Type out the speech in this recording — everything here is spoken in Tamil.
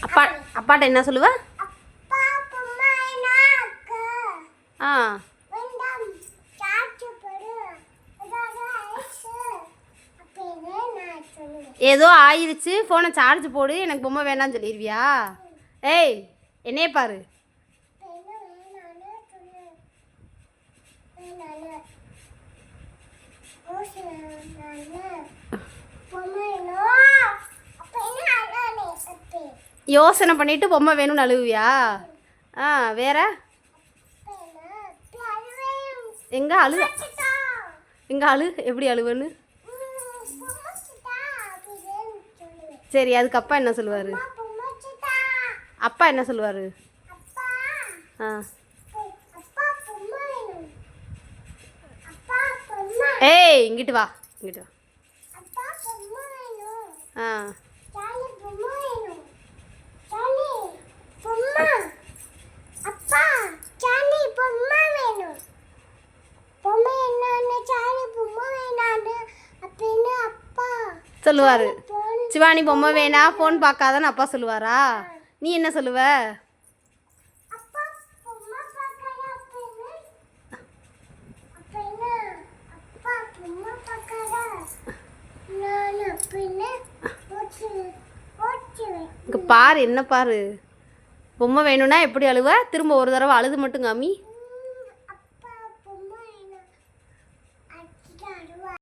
அப்பாட்ட என்ன சொல்லுவ? ஆ ஏதோ ஆயிடுச்சு, ஃபோனை சார்ஜ் போடு, எனக்கு பொம்மை வேணான்னு சொல்லிடுவியா? ஏய் என்னையே பாரு. யோசனை பண்ணிட்டு பொம்மை வேணும்னு அழுவியா? ஆ வேற எங்கே அழு எப்படி அழுவன்னு? சரி, அதுக்கு அப்பா என்ன சொல்லுவார்? அப்பா என்ன சொல்லுவார்? ஆ ஏய் இங்கிட்டு வா. ஆ சொல்லுவார். சிவானி பொம்மை வேணா, ஃபோன் பார்க்காதான்னு அப்பா சொல்லுவாரா? நீ என்ன சொல்லுவ? இங்கே பாரு, என்ன பாரு. பொம்மை வேணும்னா எப்படி அழுவ? திரும்ப ஒரு தடவை அழுது மட்டும் காமி.